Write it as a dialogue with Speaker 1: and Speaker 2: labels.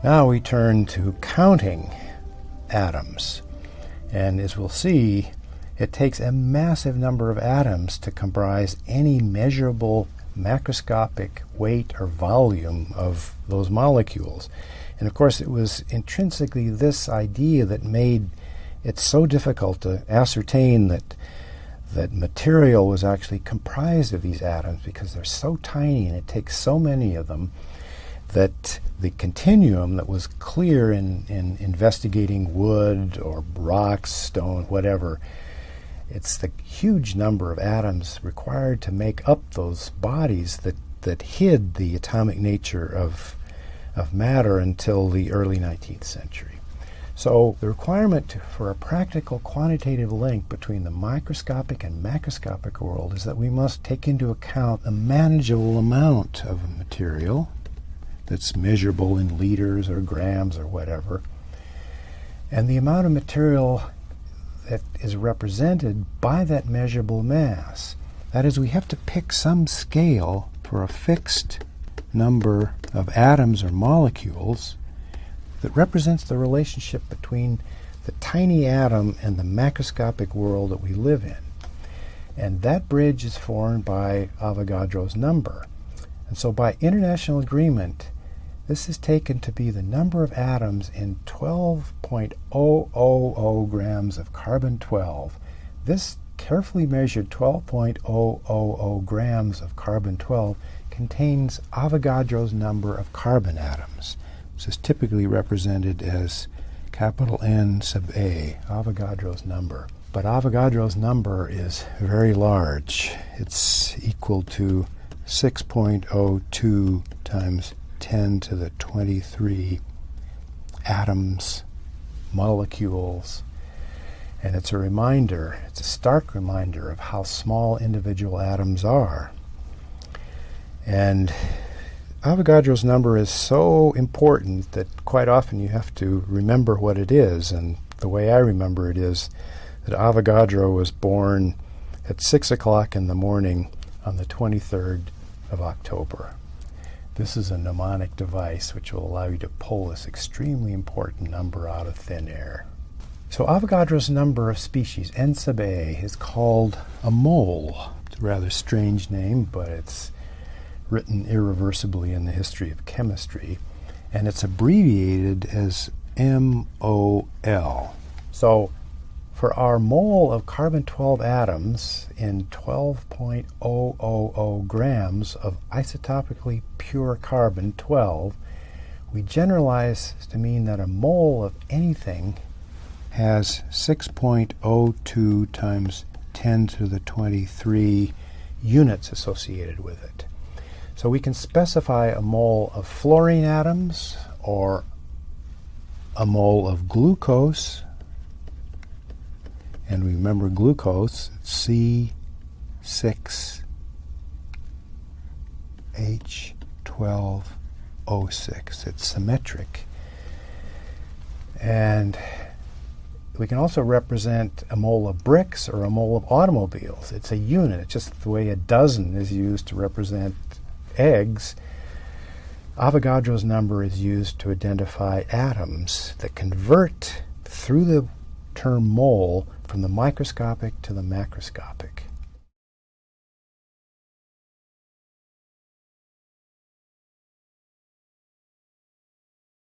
Speaker 1: Now we turn to counting atoms. And as we'll see, it takes a massive number of atoms to comprise any measurable macroscopic weight or volume of those molecules. And of course, it was intrinsically this idea that made it so difficult to ascertain that material was actually comprised of these atoms, because they're so tiny and it takes so many of them, that the continuum that was clear in investigating wood or rocks, stone, whatever, it's the huge number of atoms required to make up those bodies that hid the atomic nature of matter until the early 19th century. So the requirement for a practical quantitative link between the microscopic and macroscopic world is that we must take into account a manageable amount of material that's measurable in liters or grams or whatever, and the amount of material that is represented by that measurable mass. That is, we have to pick some scale for a fixed number of atoms or molecules that represents the relationship between the tiny atom and the macroscopic world that we live in. And that bridge is formed by Avogadro's number. And so by international agreement, this is taken to be the number of atoms in 12.000 grams of carbon-12. This carefully measured 12.000 grams of carbon-12 contains Avogadro's number of carbon atoms. This is typically represented as capital N sub A, Avogadro's number. But Avogadro's number is very large. It's equal to 6.02 times 10 to the 23 atoms, molecules. And it's a reminder, it's a stark reminder of how small individual atoms are. And Avogadro's number is so important that quite often you have to remember what it is. And the way I remember it is that Avogadro was born at 6 o'clock in the morning on the 23rd of October. This is a mnemonic device which will allow you to pull this extremely important number out of thin air. So Avogadro's number of species, N sub A, is called a mole. It's a rather strange name, but it's written irreversibly in the history of chemistry, and it's abbreviated as MOL. So for our mole of carbon-12 atoms in 12.000 grams of isotopically pure carbon-12, we generalize to mean that a mole of anything has 6.02 times 10 to the 23 units associated with it. So we can specify a mole of fluorine atoms or a mole of glucose. And remember glucose, C6H12O6. It's symmetric. And we can also represent a mole of bricks or a mole of automobiles. It's a unit. It's just the way a dozen is used to represent eggs. Avogadro's number is used to identify atoms that convert through the term mole from the microscopic to the macroscopic.